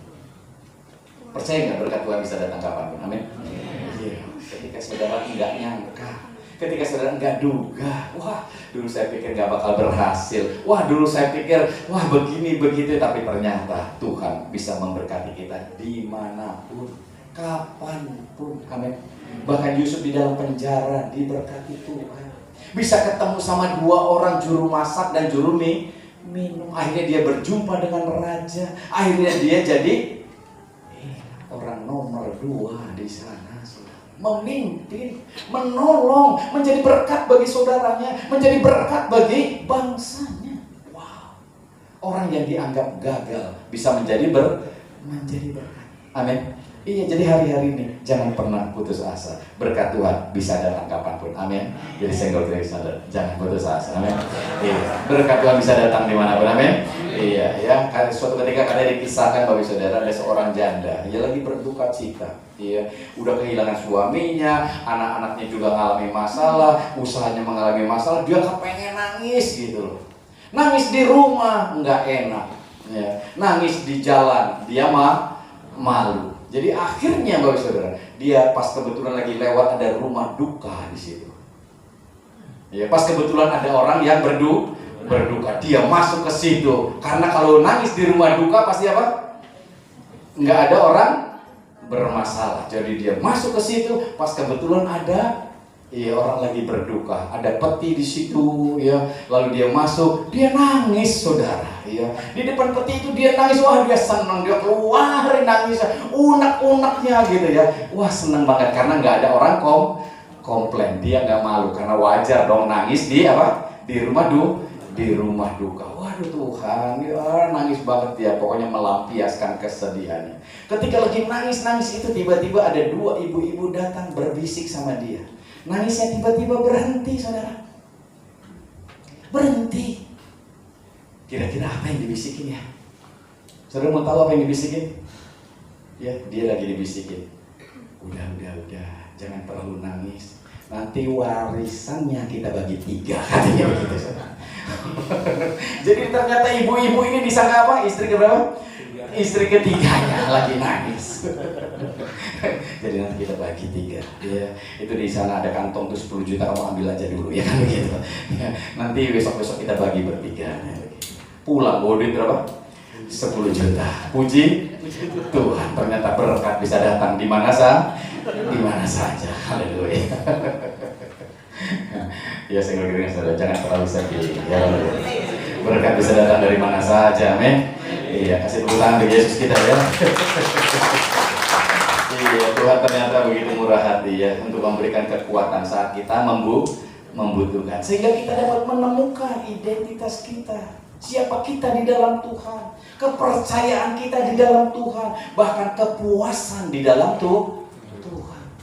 Percaya nggak berkat Tuhan bisa datang kapan pun? Amin. Iya. Ketika saudara tidak nyangka, ketika saudara nggak duga, wah dulu saya pikir nggak bakal berhasil, wah dulu saya pikir wah begini begitu, tapi ternyata Tuhan bisa memberkati kita dimanapun, kapanpun. Amin. Bahkan Yusuf di dalam penjara diberkati Tuhan, bisa ketemu sama 2 orang juru masak dan juru minum. Akhirnya dia berjumpa dengan raja, akhirnya dia jadi orang nomor 2 di sana. Memimpin, menolong, menjadi berkat bagi saudaranya, menjadi berkat bagi bangsanya. Wow. Orang yang dianggap gagal bisa menjadi berkat. Amin. Iya, jadi hari-hari ini jangan pernah putus asa. Berkat Tuhan bisa datang kapanpun. Amin. Jadi single sadar, jangan putus asa. Amin. Iya, berkat Tuhan bisa datang dimanapun. Amin. Iya, ya. Suatu ketika kadang dikisahkan bagi saudara ada seorang janda, dia lagi berduka cita. Iya, udah kehilangan suaminya, anak-anaknya juga mengalami masalah, usahanya mengalami masalah, dia kepengen nangis gitu loh. Nangis di rumah nggak enak, ya. Nangis di jalan dia malu. Jadi akhirnya Bapak Saudara, dia pas kebetulan lagi lewat ada rumah duka di situ. Ya, pas kebetulan ada orang yang berduka, dia masuk ke situ. Karena kalau nangis di rumah duka pasti apa? Nggak ada orang bermasalah. Jadi dia masuk ke situ, pas kebetulan ada orang lagi berduka, ada peti di situ, ya. Lalu dia masuk, dia nangis, saudara, ya. Di depan peti itu dia nangis, wah dia senang, dia keluarin nangis, unek-uneknya gitu ya. Wah senang banget karena nggak ada orang komplain, dia nggak malu karena wajar dong nangis di rumah duka. Waduh Tuhan, ya nangis banget dia, pokoknya melampiaskan kesedihannya. Ketika lagi nangis itu tiba-tiba ada 2 ibu-ibu datang berbisik sama dia. Nangisnya tiba-tiba berhenti, saudara. Berhenti. Kira-kira apa yang dibisikin ya? Saudara mau tahu apa yang dibisikin? Ya, dia lagi dibisikin. Udah, jangan terlalu nangis. Nanti warisannya kita bagi 3, katanya begitu, saudara. Jadi ternyata ibu-ibu ini disangka apa? Istri keberapa? Istri ketiganya lagi nangis. Jadi nanti kita bagi 3 ya. Itu di sana ada kantong tuh 10 juta, kamu ambil aja dulu ya kan begitu ya. Nanti besok kita bagi bertiga ya. Pulang bawa duit berapa? 10 juta. Puji Tuhan, ternyata berkat bisa datang di mana saja. Haleluya. Ya saya kira saudara jangan terlalu sedih ya. Berkat bisa datang dari mana saja, amin. Iya, kasih tepuk tangan bagi Yesus kita ya. Iya, Tuhan ternyata begitu murah hati ya untuk memberikan kekuatan saat kita membutuhkan, sehingga kita dapat menemukan identitas kita, siapa kita di dalam Tuhan, kepercayaan kita di dalam Tuhan, bahkan kepuasan di dalam Tuhan.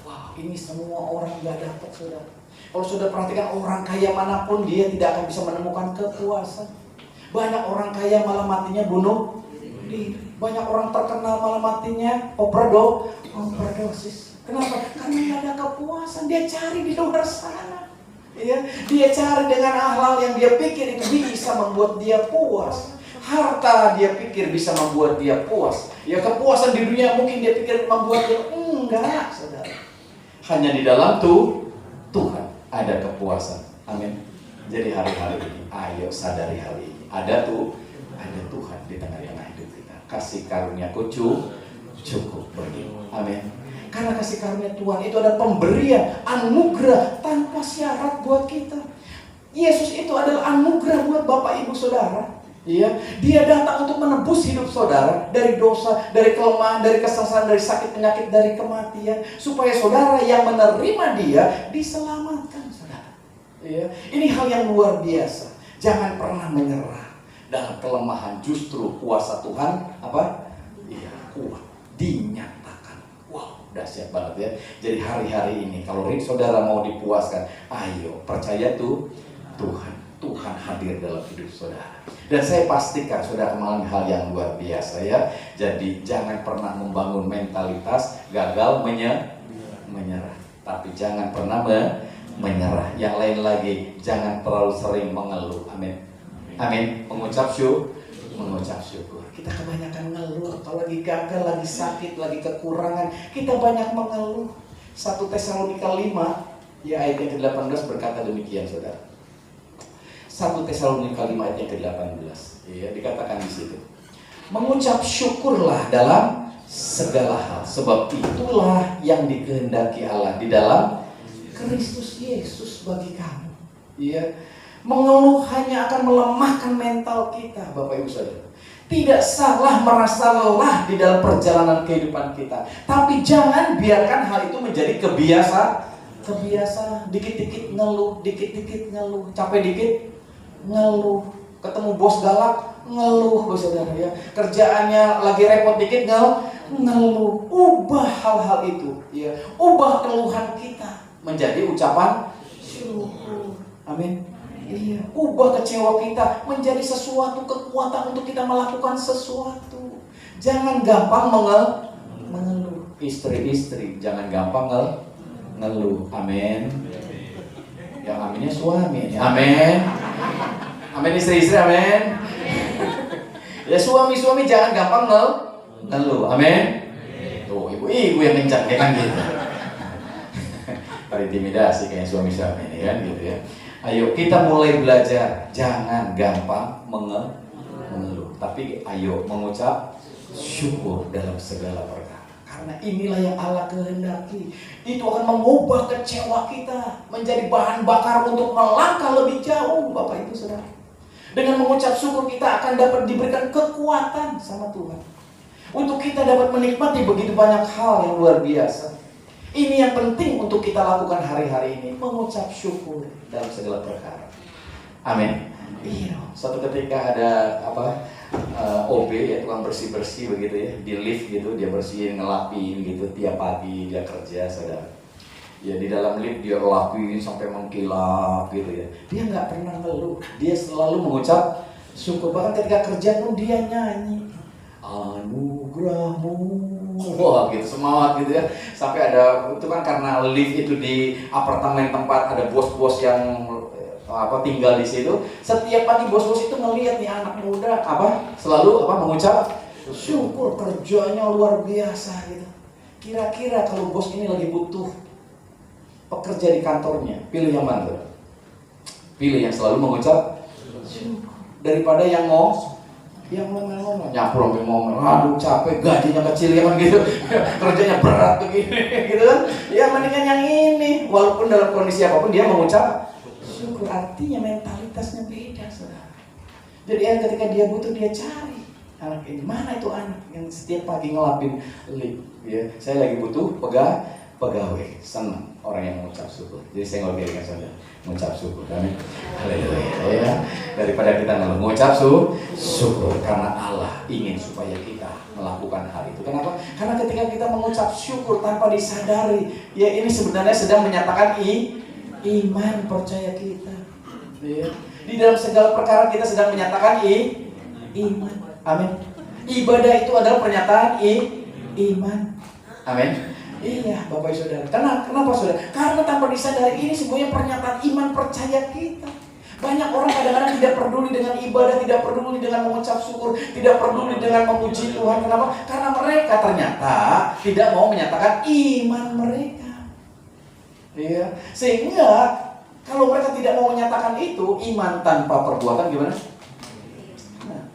Wow, ini semua orang gak dapat, saudara. Kalau sudah perhatikan orang kaya manapun dia tidak akan bisa menemukan kepuasan. Banyak orang kaya malah matinya bunuh diri. Banyak orang terkenal malah matinya overdosis. Kenapa? Karena nggak ada kepuasan. Dia cari di luar sana. Ya, dia cari dengan hal-hal yang dia pikir itu bisa membuat dia puas. Harta dia pikir bisa membuat dia puas. Ya, kepuasan di dunia mungkin dia pikir membuat dia enggak, saudara. Hanya di dalam Tuhan ada kepuasan. Amin. Jadi hari-hari ini ayo sadari hal ini. Ada Tuhan di tengah-tengah hidup kita. Kasih karunia-Ku cukup bagimu. Amin. Karena kasih karunia Tuhan itu adalah pemberian, anugerah tanpa syarat buat kita. Yesus itu adalah anugerah buat Bapak Ibu Saudara. Iya, dia datang untuk menebus hidup saudara dari dosa, dari kelemahan, dari kesengsaraan, dari sakit penyakit, dari kematian, supaya saudara yang menerima dia diselamatkan, saudara. Iya, ini hal yang luar biasa. Jangan pernah menyerah dalam kelemahan. Justru kuasa Tuhan apa? Iya, kuat, dinyatakan. Wow, dahsyat. dahsyat banget ya. Jadi hari-hari ini kalau saudara mau dipuaskan, ayo percaya tuh Tuhan hadir dalam hidup saudara. Dan saya pastikan saudara mengalami hal yang luar biasa ya. Jadi jangan pernah membangun mentalitas gagal menyerah. Tapi jangan pernah menyerah. Yang lain lagi, jangan terlalu sering mengeluh. Amin. Amin. Mengucap syukur. Kita kebanyakan ngeluh. Kalau lagi gagal, lagi sakit, lagi kekurangan, kita banyak mengeluh. 1 Tesalonika 5 ya ayat yang ke-18 berkata demikian saudara. 1 Tesalonika 5 ayat yang ke-18 ya, dikatakan di situ. Mengucap syukurlah dalam segala hal, sebab itulah yang dikehendaki Allah di dalam Kristus Yesus bagi kamu. Ya. Mengeluh hanya akan melemahkan mental kita, Bapak Ibu Saudara. Tidak salah merasa lelah di dalam perjalanan kehidupan kita, tapi jangan biarkan hal itu menjadi kebiasaan. Dikit-dikit ngeluh, capek dikit ngeluh, ketemu bos galak ngeluh, Saudara ya. Kerjaannya lagi repot dikit ngeluh. Ubah hal-hal itu, ya. Ubah keluhan kita menjadi ucapan syukur. Amin. Iya, ubah kecewa kita menjadi sesuatu kekuatan untuk kita melakukan sesuatu. Jangan gampang mengeluh. Istri-istri jangan gampang ngeluh. Amin. Yang aminnya suami. Amin. Amin istri-istri, amin. Ya suami-suami jangan gampang ngeluh. Amin. Tuh ibu-ibu yang kencang kan gitu. Intimidasi kayak suami-suami ini kan gitu ya. Ayo kita mulai belajar, jangan gampang mengeluh, tapi ayo mengucap syukur dalam segala perkara. Karena inilah yang Allah kehendaki. Itu akan mengubah kecewa kita menjadi bahan bakar untuk melangkah lebih jauh, Bapak Ibu Saudara. Dengan mengucap syukur kita akan dapat diberikan kekuatan sama Tuhan untuk kita dapat menikmati begitu banyak hal yang luar biasa. Ini yang penting untuk kita lakukan hari-hari ini, mengucap syukur dalam segala perkara. Amin. Iya. Suatu ketika ada OB ya, tukang bersih-bersih begitu ya, di lift gitu, dia bersihin, ngelapin gitu tiap pagi dia kerja, saudara. Ya di dalam lift dia lapin sampai mengkilap gitu ya. Dia nggak pernah ngeluh, dia selalu mengucap syukur. Bahkan ketika kerja pun dia nyanyi, anugerahmu. Wah gitu, semangat gitu ya. Sampai ada, itu kan karena lift itu di apartemen tempat ada bos-bos yang tinggal di situ. Setiap pagi bos-bos itu ngelihat nih anak muda selalu mengucap syukur, kerjanya luar biasa gitu. Kira-kira kalau bos ini lagi butuh pekerja di kantornya, pilih yang mana? Pilih yang selalu mengucap syukur daripada yang ngomong nyapu sampai ngomong, aduh capek, gajinya kecil ya kan gitu, kerjanya berat begini gitu kan. Ya mendingan yang ini, walaupun dalam kondisi apapun dia mengucap syukur. Artinya mentalitasnya beda, saudara. Jadi ketika dia butuh, dia cari anak ini, mana itu anak yang setiap pagi ngelapin lift ya. Saya lagi butuh pegawai, senang orang yang mengucap syukur. Jadi saya ngobrol dengan saudara, mengucap syukur. Amin. Haleluya ya. Daripada kita mengucap syukur, karena Allah ingin supaya kita melakukan hal itu. Kenapa? Karena ketika kita mengucap syukur tanpa disadari, ya ini sebenarnya sedang menyatakan iman percaya kita. Ya. Di dalam segala perkara kita sedang menyatakan iman. Amin. Ibadah itu adalah pernyataan iman. Amin. Iya, Bapak Ibu Saudara. Kenapa Saudara? Karena tanpa disadari ini semuanya pernyataan iman percaya kita. Banyak orang kadang-kadang tidak peduli dengan ibadah, tidak peduli dengan mengucap syukur, tidak peduli dengan memuji Tuhan. Kenapa? Karena mereka ternyata tidak mau menyatakan iman mereka. Iya. Sehingga kalau mereka tidak mau menyatakan itu, iman tanpa perbuatan gimana? Nah,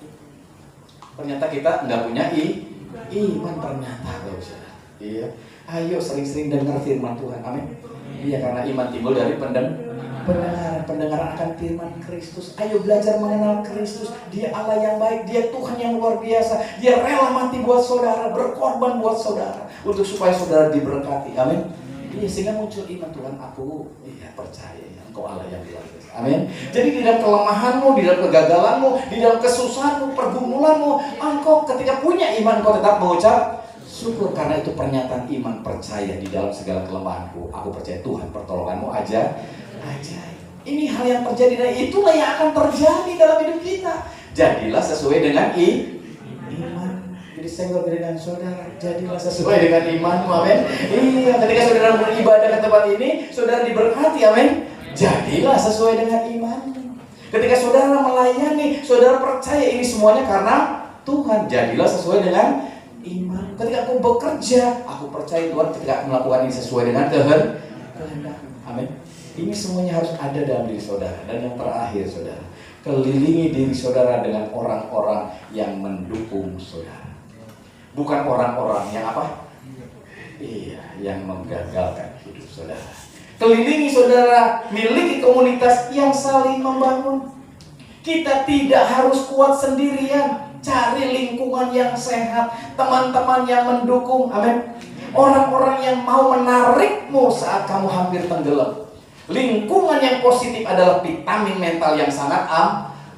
ternyata kita nggak punya iman ternyata, Bapak Ibu Saudara. Iya. Ayo sering-sering dengar firman Tuhan. Amin. Iya, karena iman timbul dari pendengaran akan firman Kristus. Ayo belajar mengenal Kristus. Dia Allah yang baik, dia Tuhan yang luar biasa. Dia rela mati buat saudara, berkorban buat saudara, untuk supaya saudara diberkati. Amin. Iya, sehingga muncul iman Tuhan. Aku percaya ya, Engkau Allah yang luar biasa. Amin. Jadi di dalam kelemahanmu, di dalam kegagalanmu, di dalam kesusahanmu, pergumulanmu, engkau ketika punya iman, engkau tetap mengucap syukur, karena itu pernyataan iman percaya di dalam segala kelemahanku. Aku percaya Tuhan pertolonganmu aja. Ini hal yang terjadi dan itulah yang akan terjadi dalam hidup kita. Jadilah sesuai dengan iman. Jadi saya berbeda dengan saudara, jadilah sesuai dengan imanmu, amin. Iya, ketika saudara beribadah ke tempat ini, saudara diberkati, amin. Jadilah sesuai dengan imanmu. Ketika saudara melayani, saudara percaya ini semuanya karena Tuhan. Jadilah sesuai dengan iman. Ketika aku bekerja, aku percaya Tuhan ketika melakukan ini sesuai dengan kehendak. Amin. Ini semuanya harus ada dalam diri saudara. Dan yang terakhir, saudara, kelilingi diri saudara dengan orang-orang yang mendukung saudara. Bukan orang-orang yang apa? Iya, yang menggagalkan hidup saudara. Kelilingi saudara, miliki komunitas yang saling membangun. Kita tidak harus kuat sendirian. Cari lingkungan yang sehat, teman-teman yang mendukung, amin. Orang-orang yang mau menarikmu saat kamu hampir tenggelam. Lingkungan yang positif adalah vitamin mental yang sangat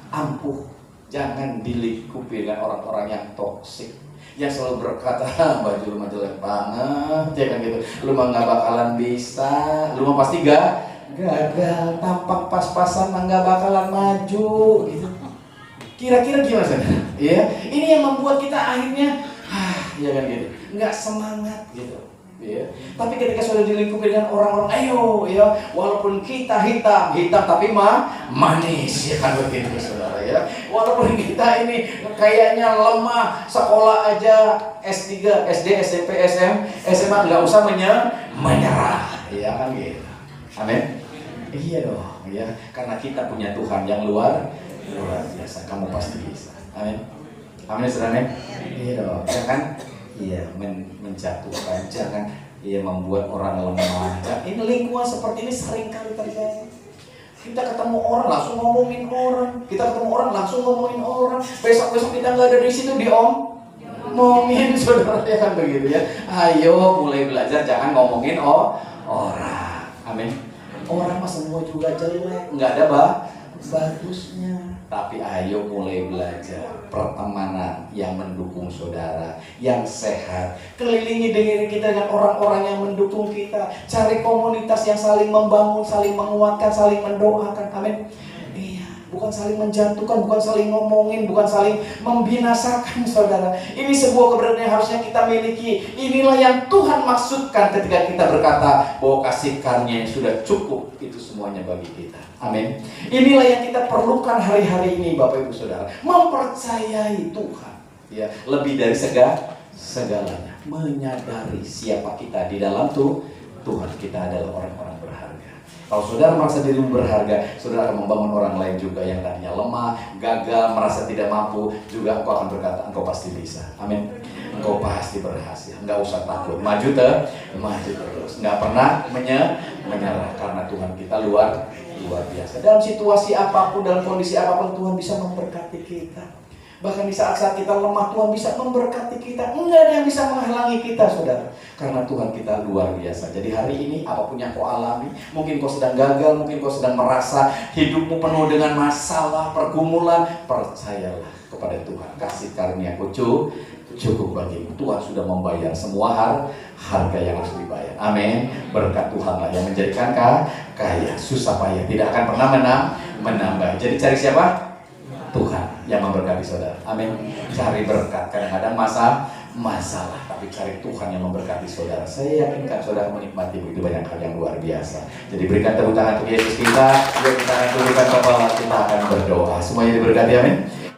ampuh. Jangan dilingkupi dengan orang-orang yang toksik, yang selalu berkata, baju lu mah jelek banget, jangan gitu. Lu mah gak bakalan bisa, lu mah pasti gagal, tampak pas-pasan mah gak bakalan maju gitu. Kira-kira gimana saudara? Ya, ini yang membuat kita akhirnya ya kan gitu, nggak semangat gitu. Ya. Tapi ketika sudah dilingkupi dengan orang-orang, ayo ya, walaupun kita hitam tapi manis, ya kan begitu saudara ya. Walaupun kita ini kayaknya lemah, sekolah aja S3, SD, SMP, SMA nggak usah menyerah, ya kan gitu. Amin. Iya dong, ya, karena kita punya Tuhan yang luar biasa. Kamu pasti bisa. Amin. Amin saudara. Iya dong, ya kan? Iya, menjatuhkan, jangan membuat orang lemah. Dan ini lingkungan seperti ini sering kali terjadi. Kita ketemu orang langsung ngomongin orang, kita ketemu orang langsung ngomongin orang. Besok kita nggak ada di situ ngomongin saudara, ya kan begitu ya. Ayo mulai belajar, jangan ngomongin orang. Amin. Orang mah semua juga jelek, nggak ada bagusnya. Tapi ayo mulai belajar pertemanan yang mendukung saudara, yang sehat. Kelilingi diri kita dengan orang-orang yang mendukung kita. Cari komunitas yang saling membangun, saling menguatkan, saling mendoakan. Amin. Iya, bukan saling menjatuhkan, bukan saling ngomongin, bukan saling membinasakan saudara. Ini sebuah kebenaran yang harusnya kita miliki. Inilah yang Tuhan maksudkan ketika kita berkata bahwa kasih karunia yang sudah cukup itu semuanya bagi kita. Amin. Inilah yang kita perlukan hari-hari ini, Bapak Ibu Saudara. Mempercayai Tuhan, ya, lebih dari segalanya. Menyadari siapa kita di dalam Tuhan. Kita adalah orang-orang berharga. Kalau saudara merasa dirimu berharga, saudara akan membangun orang lain juga yang tadinya lemah, gagal, merasa tidak mampu. Juga engkau akan berkata, engkau pasti bisa. Amin. Engkau pasti berhasil. Enggak usah takut. Maju terus. Enggak pernah menyerah, karena Tuhan kita luar biasa. Dalam situasi apapun, dalam kondisi apapun, Tuhan bisa memberkati kita. Bahkan di saat-saat kita lemah, Tuhan bisa memberkati kita. Enggak ada yang bisa menghalangi kita, saudara. Karena Tuhan kita luar biasa. Jadi hari ini, apapun yang kau alami, mungkin kau sedang gagal, mungkin kau sedang merasa hidupmu penuh dengan masalah, pergumulan, percayalah kepada Tuhan. Kasih karunia cukup bagimu. Tuhan sudah membayar semua harga yang harus dibayar. Amin. Berkat Tuhanlah yang menjadikan kaya. Susah payah tidak akan pernah menambah. Jadi cari siapa? Tuhan yang memberkati saudara. Amin. Cari berkat. Kadang-kadang masalah, tapi cari Tuhan yang memberkati saudara. Saya yakinkan saudara menikmati begitu banyak hal yang luar biasa. Jadi berikan tepuk tangan untuk Yesus kita. Yuk kita akan tundukkan kepala, kita akan berdoa. Semuanya diberkati, amin.